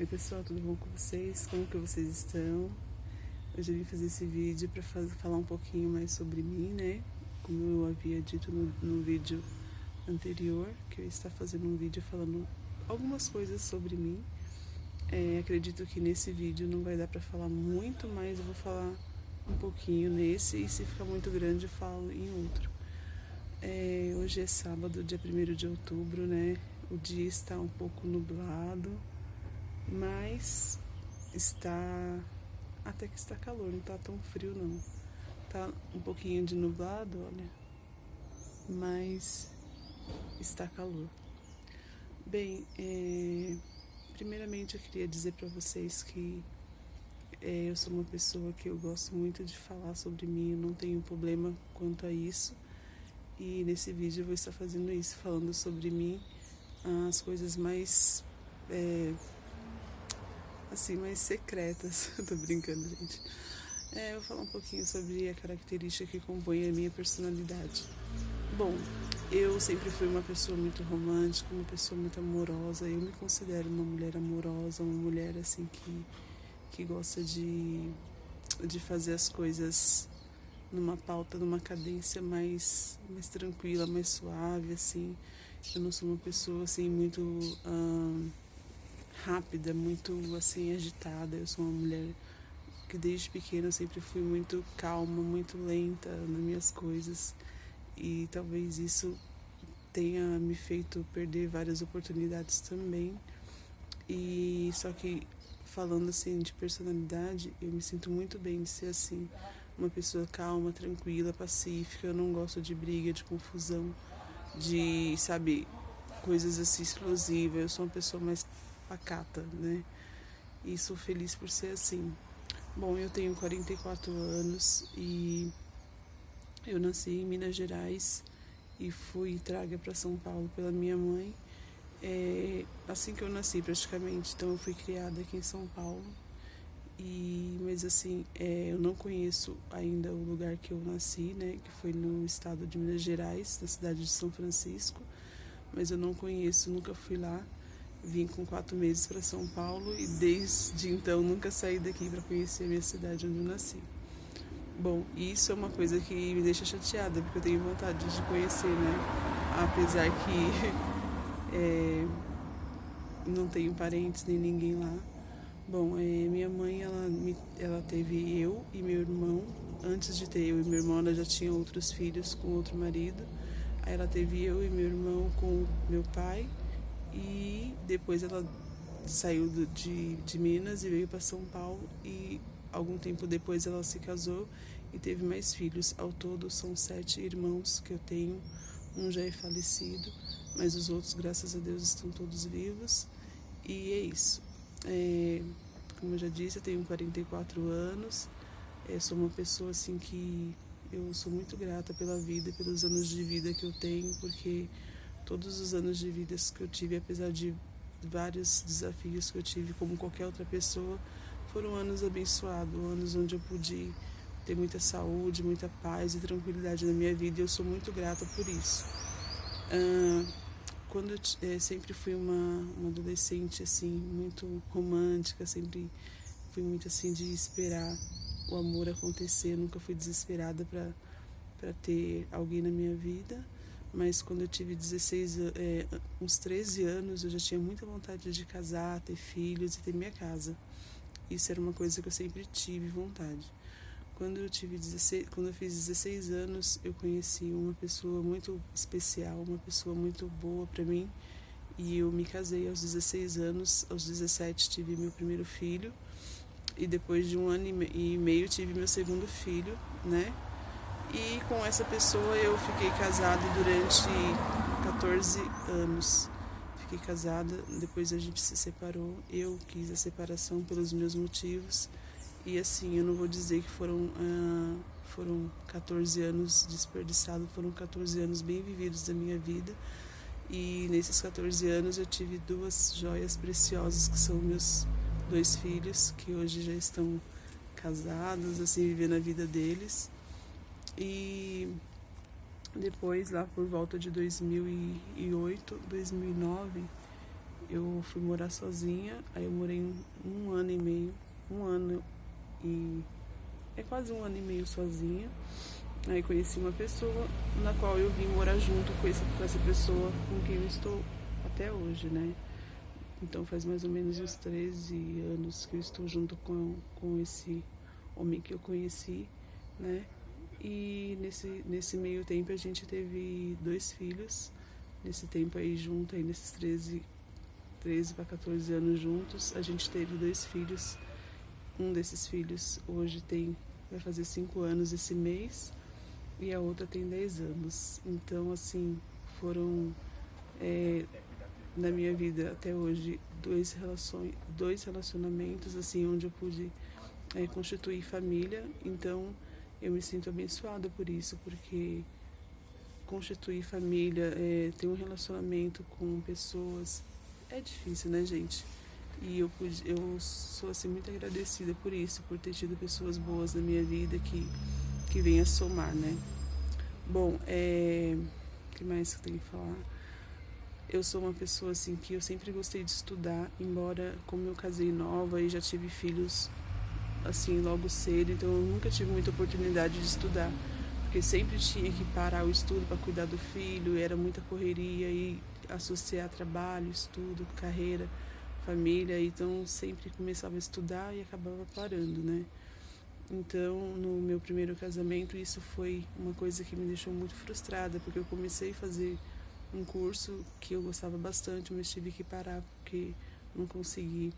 Oi pessoal, tudo bom com vocês? Como que vocês estão? Hoje eu vim fazer esse vídeo para falar um pouquinho mais sobre mim, né? Como eu havia dito no vídeo anterior, que eu estava fazendo um vídeo falando algumas coisas sobre mim. Acredito que nesse vídeo não vai dar para falar muito, mas eu vou falar um pouquinho nesse, e se ficar muito grande eu falo em outro. Hoje é sábado, dia 1º de outubro, né? O dia está um pouco nublado, mas até que está calor, não tá tão frio não. Tá um pouquinho de nublado, olha, mas está calor. Bem, primeiramente eu queria dizer para vocês que eu sou uma pessoa que eu gosto muito de falar sobre mim, eu não tenho problema quanto a isso. E nesse vídeo eu vou estar fazendo isso, falando sobre mim, as coisas mais mais secretas. Eu tô brincando, gente. Eu vou falar um pouquinho sobre a característica que compõe a minha personalidade. Bom, eu sempre fui uma pessoa muito romântica, uma pessoa muito amorosa. Eu me considero uma mulher amorosa, uma mulher assim que gosta de fazer as coisas numa pauta, numa cadência mais tranquila, mais suave, assim. Eu não sou uma pessoa assim muito rápida, muito assim agitada. Eu sou uma mulher que desde pequena eu sempre fui muito calma, muito lenta nas minhas coisas, e talvez isso tenha me feito perder várias oportunidades também. E só que falando assim de personalidade, eu me sinto muito bem de ser assim, uma pessoa calma, tranquila, pacífica. Eu não gosto de briga, de confusão, de, sabe, coisas assim explosivas. Eu sou uma pessoa mais pacata, né? E sou feliz por ser assim. Bom, eu tenho 44 anos e eu nasci em Minas Gerais e fui traga para São Paulo pela minha mãe. Assim que eu nasci praticamente, então eu fui criada aqui em São Paulo. Mas assim, eu não conheço ainda o lugar que eu nasci, né, que foi no estado de Minas Gerais, na cidade de São Francisco, mas eu não conheço, nunca fui lá. Vim com 4 meses para São Paulo e desde então nunca saí daqui para conhecer a minha cidade onde eu nasci. Bom, isso é uma coisa que me deixa chateada, porque eu tenho vontade de conhecer, né? Apesar que não tenho parentes nem ninguém lá. Bom, minha mãe, ela teve eu e meu irmão. Antes de ter eu e meu irmão, ela já tinha outros filhos com outro marido. Aí ela teve eu e meu irmão com meu pai. E depois ela saiu de Minas e veio para São Paulo. E algum tempo depois ela se casou e teve mais filhos. Ao todo são 7 irmãos que eu tenho. Um já é falecido, mas os outros, graças a Deus, estão todos vivos. E é isso. Como eu já disse, eu tenho 44 anos. Sou uma pessoa assim que eu sou muito grata pela vida, pelos anos de vida que eu tenho, porque todos os anos de vida que eu tive, apesar de vários desafios que eu tive, como qualquer outra pessoa, foram anos abençoados, anos onde eu pude ter muita saúde, muita paz e tranquilidade na minha vida, e eu sou muito grata por isso. Quando eu sempre fui uma adolescente assim, muito romântica, sempre fui muito assim de esperar o amor acontecer, nunca fui desesperada para ter alguém na minha vida. Mas quando eu tive uns 13 anos, eu já tinha muita vontade de casar, ter filhos e ter minha casa. Isso era uma coisa que eu sempre tive vontade. Quando eu fiz 16 anos, eu conheci uma pessoa muito especial, uma pessoa muito boa para mim, e eu me casei aos 16 anos. Aos 17 tive meu primeiro filho, e depois de 1 ano e meio tive meu segundo filho, né? E com essa pessoa eu fiquei casada durante 14 anos. Fiquei casada, depois a gente se separou. Eu quis a separação pelos meus motivos. E assim, eu não vou dizer que foram 14 anos desperdiçados, foram 14 anos bem vividos da minha vida. E nesses 14 anos eu tive 2 joias preciosas, que são meus 2 filhos, que hoje já estão casados, assim, vivendo a vida deles. E depois, lá por volta de 2008, 2009, eu fui morar sozinha, aí eu morei um ano e meio, quase um ano e meio sozinha. Aí conheci uma pessoa na qual eu vim morar junto com essa pessoa com quem eu estou até hoje, né? Então faz mais ou menos uns 13 anos que eu estou junto com esse homem que eu conheci, né? E nesse meio tempo a gente teve 2 filhos. Nesse tempo aí junto, aí nesses 13 para 14 anos juntos, a gente teve 2 filhos. Um desses filhos hoje vai fazer 5 anos esse mês e a outra tem 10 anos. Então, assim, foram na minha vida até hoje 2 relacionamentos, assim, onde eu pude constituir família. Então, eu me sinto abençoada por isso, porque constituir família, ter um relacionamento com pessoas é difícil, né, gente? E eu sou assim muito agradecida por isso, por ter tido pessoas boas na minha vida que vêm a somar, né? Bom, o que mais que eu tenho que falar? Eu sou uma pessoa assim que eu sempre gostei de estudar, embora como eu casei nova e já tive filhos assim logo cedo, então eu nunca tive muita oportunidade de estudar, porque sempre tinha que parar o estudo para cuidar do filho, era muita correria e associar trabalho, estudo, carreira, família, então sempre começava a estudar e acabava parando, né? Então, no meu primeiro casamento, isso foi uma coisa que me deixou muito frustrada, porque eu comecei a fazer um curso que eu gostava bastante, mas tive que parar porque não consegui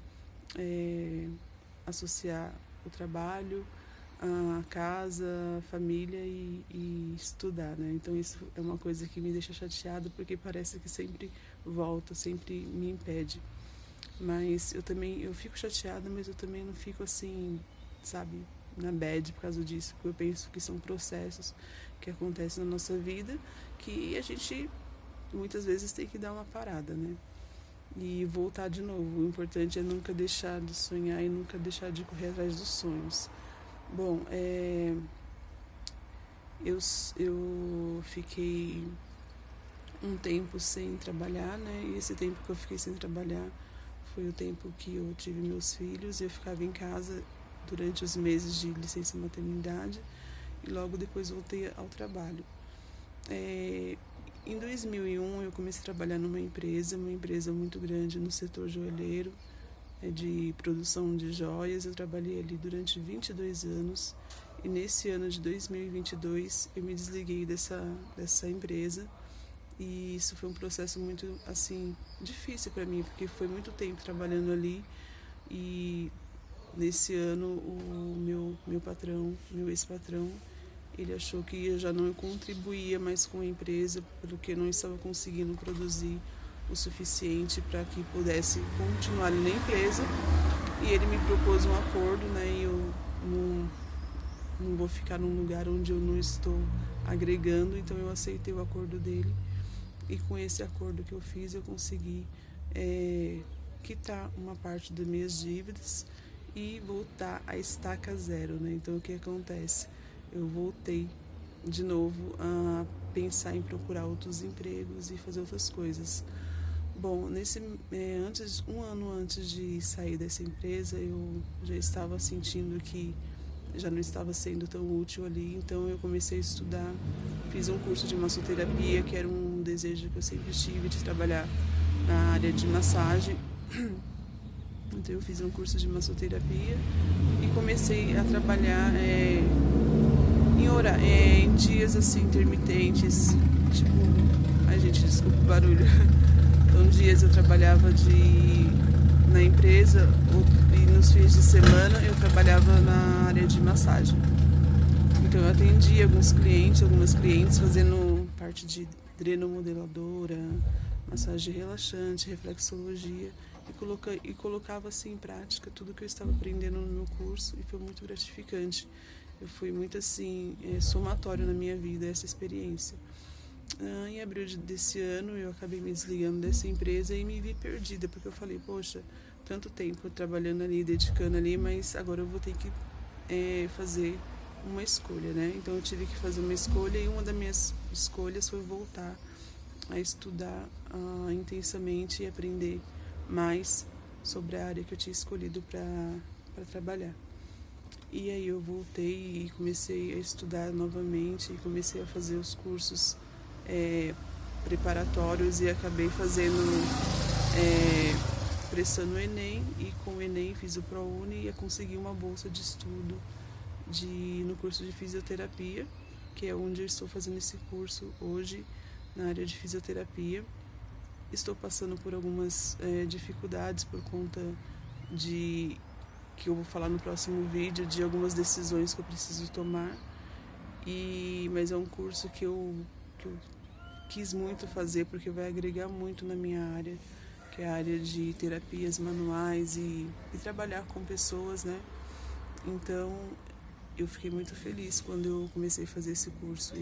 associar o trabalho, a casa, a família e estudar, né? Então isso é uma coisa que me deixa chateada, porque parece que sempre volta, sempre me impede. Mas eu fico chateada, mas eu também não fico assim, sabe, na bad por causa disso, porque eu penso que são processos que acontecem na nossa vida que a gente muitas vezes tem que dar uma parada, né? E voltar de novo. O importante é nunca deixar de sonhar e nunca deixar de correr atrás dos sonhos. Bom, eu fiquei um tempo sem trabalhar, né? E esse tempo que eu fiquei sem trabalhar foi o tempo que eu tive meus filhos. Eu ficava em casa durante os meses de licença maternidade e logo depois voltei ao trabalho. Em 2001 eu comecei a trabalhar numa empresa muito grande no setor joalheiro, de produção de joias. Eu trabalhei ali durante 22 anos e nesse ano de 2022 eu me desliguei dessa empresa, e isso foi um processo muito assim difícil para mim, porque foi muito tempo trabalhando ali. E nesse ano o meu patrão, meu ex-patrão, ele achou que eu já não contribuía mais com a empresa, porque não estava conseguindo produzir o suficiente para que pudesse continuar ali na empresa. E ele me propôs um acordo, né? E eu não vou ficar num lugar onde eu não estou agregando, então eu aceitei o acordo dele. E com esse acordo que eu fiz, eu consegui quitar uma parte das minhas dívidas e voltar à estaca zero, né? Então o que acontece? Eu voltei de novo a pensar em procurar outros empregos e fazer outras coisas. Bom, um ano antes de sair dessa empresa, eu já estava sentindo que já não estava sendo tão útil ali, então eu comecei a estudar, fiz um curso de massoterapia, que era um desejo que eu sempre tive de trabalhar na área de massagem. Então eu fiz um curso de massoterapia e comecei a trabalhar em dias assim intermitentes, tipo, ai gente, desculpa o barulho. Então dias eu trabalhava na empresa e nos fins de semana eu trabalhava na área de massagem. Então eu atendia algumas clientes fazendo parte de drenomodeladora, massagem relaxante, reflexologia, e colocava assim em prática tudo que eu estava aprendendo no meu curso, e foi muito gratificante. Eu fui muito assim, somatório na minha vida essa experiência. Em abril desse ano eu acabei me desligando dessa empresa e me vi perdida, porque eu falei, poxa, tanto tempo trabalhando ali, dedicando ali, mas agora eu vou ter que fazer uma escolha, né? Então eu tive que fazer uma escolha, e uma das minhas escolhas foi voltar a estudar intensamente e aprender mais sobre a área que eu tinha escolhido para trabalhar. E aí eu voltei e comecei a estudar novamente, e comecei a fazer os cursos preparatórios e acabei prestando o Enem, e com o Enem fiz o ProUni e consegui uma bolsa de estudo no curso de fisioterapia, que é onde eu estou fazendo esse curso hoje, na área de fisioterapia. Estou passando por algumas dificuldades por conta que eu vou falar no próximo vídeo, de algumas decisões que eu preciso tomar. Mas é um curso que eu quis muito fazer, porque vai agregar muito na minha área, que é a área de terapias manuais e trabalhar com pessoas, né? Então, eu fiquei muito feliz quando eu comecei a fazer esse curso.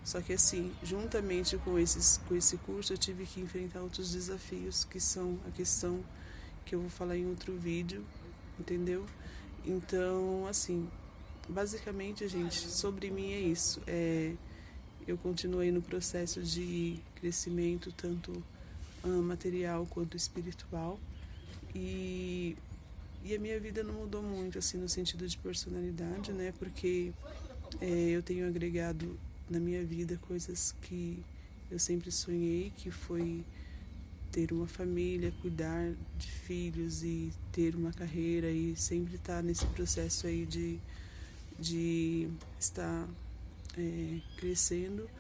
Só que assim, juntamente com esse curso, eu tive que enfrentar outros desafios, que são a questão que eu vou falar em outro vídeo, entendeu? Então, assim, basicamente, gente, sobre mim é isso. Eu continuei no processo de crescimento, tanto material quanto espiritual. E a minha vida não mudou muito, assim, no sentido de personalidade, né? Porque eu tenho agregado na minha vida coisas que eu sempre sonhei, que foi ter uma família, cuidar de filhos e ter uma carreira, e sempre estar nesse processo aí de estar crescendo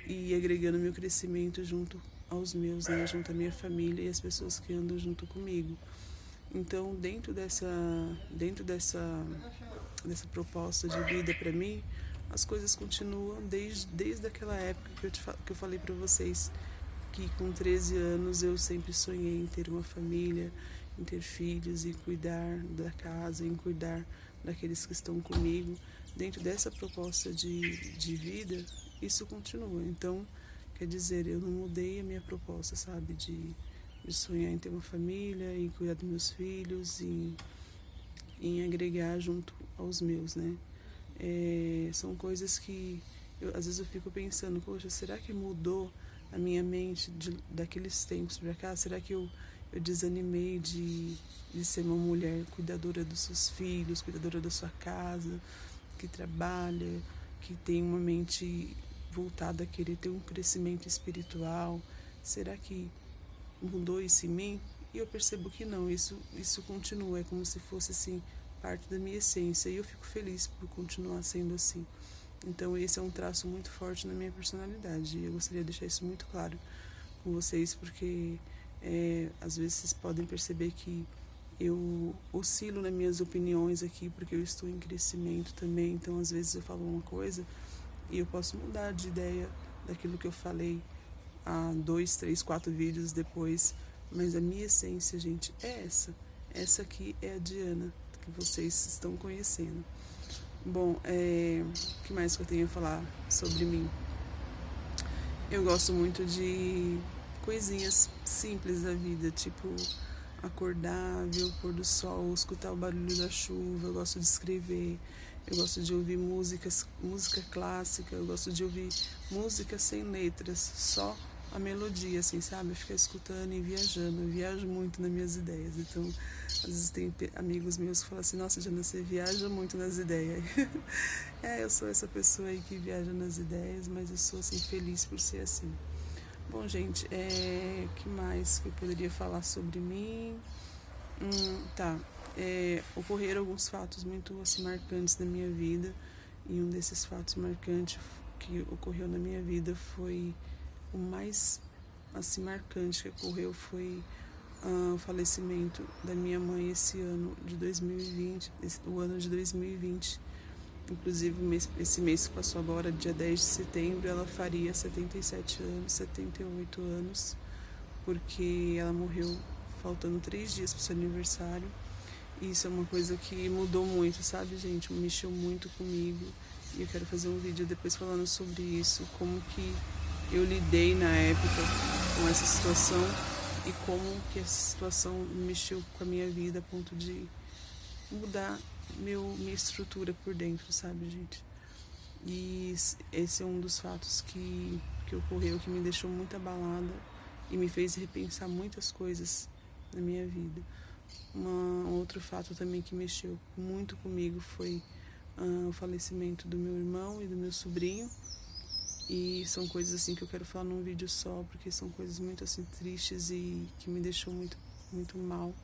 e agregando meu crescimento junto aos meus, né? Junto à minha família e as pessoas que andam junto comigo. Então, dentro dessa proposta de vida para mim, as coisas continuam desde aquela época que eu falei para vocês, que com 13 anos eu sempre sonhei em ter uma família, em ter filhos, em cuidar da casa, em cuidar daqueles que estão comigo. Dentro dessa proposta de vida, isso continua. Então, quer dizer, eu não mudei a minha proposta, sabe, de sonhar em ter uma família, em cuidar dos meus filhos, em agregar junto aos meus, né? São coisas que às vezes eu fico pensando, poxa, será que mudou a minha mente daqueles tempos para cá? Será que eu desanimei de ser uma mulher cuidadora dos seus filhos, cuidadora da sua casa, que trabalha, que tem uma mente voltada a querer ter um crescimento espiritual? Será que mudou isso em mim? E eu percebo que não, isso continua, é como se fosse assim parte da minha essência, e eu fico feliz por continuar sendo assim. Então esse é um traço muito forte na minha personalidade, e eu gostaria de deixar isso muito claro com vocês, porque às vezes vocês podem perceber que eu oscilo nas minhas opiniões aqui, porque eu estou em crescimento também. Então às vezes eu falo uma coisa e eu posso mudar de ideia daquilo que eu falei há 2, 3, 4 vídeos depois, mas a minha essência, gente, é essa aqui é a Diana que vocês estão conhecendo. Bom, o que mais que eu tenho a falar sobre mim? Eu gosto muito de coisinhas simples da vida, tipo acordar, ver o pôr do sol, escutar o barulho da chuva. Eu gosto de escrever, eu gosto de ouvir música clássica, eu gosto de ouvir música sem letras, só a melodia, assim, sabe? Ficar escutando e viajando. Eu viajo muito nas minhas ideias. Então, às vezes tem amigos meus que falam assim, nossa, Diana, você viaja muito nas ideias. Eu sou essa pessoa aí que viaja nas ideias, mas eu sou, assim, feliz por ser assim. Bom, gente, que mais que eu poderia falar sobre mim? Ocorreram alguns fatos muito, assim, marcantes na minha vida, e um desses fatos marcantes que ocorreu na minha vida foi o mais, assim, marcante que ocorreu foi o falecimento da minha mãe esse ano de 2020, o ano de 2020. Inclusive, esse mês que passou agora, dia 10 de setembro, ela faria 77 anos, 78 anos, porque ela morreu faltando 3 dias para o seu aniversário. E isso é uma coisa que mudou muito, sabe, gente? Mexeu muito comigo. E eu quero fazer um vídeo depois falando sobre isso, como que eu lidei na época com essa situação e como que essa situação mexeu com a minha vida a ponto de mudar minha estrutura por dentro, sabe, gente? E esse é um dos fatos que ocorreu, que me deixou muito abalada e me fez repensar muitas coisas na minha vida. Um outro fato também que mexeu muito comigo foi o falecimento do meu irmão e do meu sobrinho. E são coisas assim que eu quero falar num vídeo só, porque são coisas muito assim tristes e que me deixou muito mal,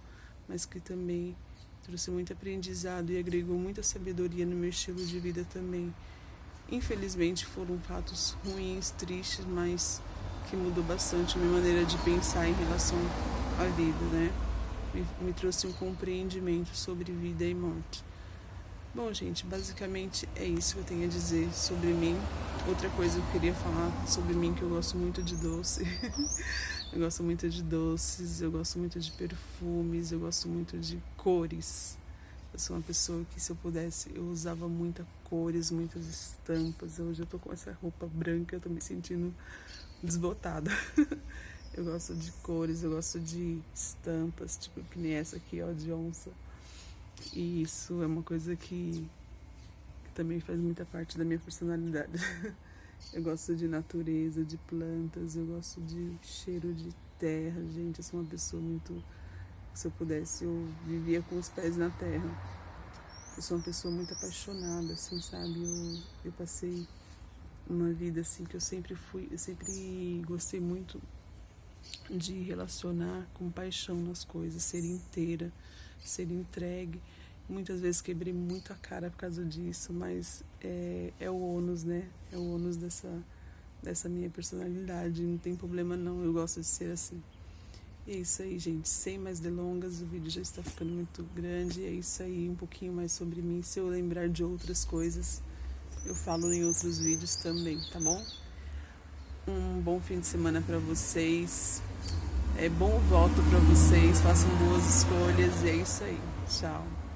mas que também trouxe muito aprendizado e agregou muita sabedoria no meu estilo de vida também. Infelizmente foram fatos ruins, tristes, mas que mudou bastante a minha maneira de pensar em relação à vida, né? Me trouxe um compreendimento sobre vida e morte. Bom, gente, basicamente é isso que eu tenho a dizer sobre mim. Outra coisa que eu queria falar sobre mim, que eu gosto muito de doce. Eu gosto muito de doces, eu gosto muito de perfumes, eu gosto muito de cores. Eu sou uma pessoa que, se eu pudesse, eu usava muitas cores, muitas estampas. Hoje eu tô com essa roupa branca, eu tô me sentindo desbotada. Eu gosto de cores, eu gosto de estampas, tipo que nem essa aqui, ó, de onça. E isso é uma coisa que também faz muita parte da minha personalidade. Eu gosto de natureza, de plantas, eu gosto de cheiro de terra. Gente, eu sou uma pessoa muito... Se eu pudesse, eu vivia com os pés na terra. Eu sou uma pessoa muito apaixonada, assim, sabe? Eu passei uma vida, assim, que eu sempre gostei muito de relacionar com paixão nas coisas, ser inteira, ser entregue. Muitas vezes quebrei muito a cara por causa disso, mas é o ônus, né? É o ônus dessa minha personalidade. Não tem problema não, eu gosto de ser assim. E é isso aí, gente. Sem mais delongas, o vídeo já está ficando muito grande. É isso aí, um pouquinho mais sobre mim. Se eu lembrar de outras coisas, eu falo em outros vídeos também, tá bom? Um bom fim de semana para vocês. Bom voto para vocês. Façam boas escolhas. E é isso aí. Tchau.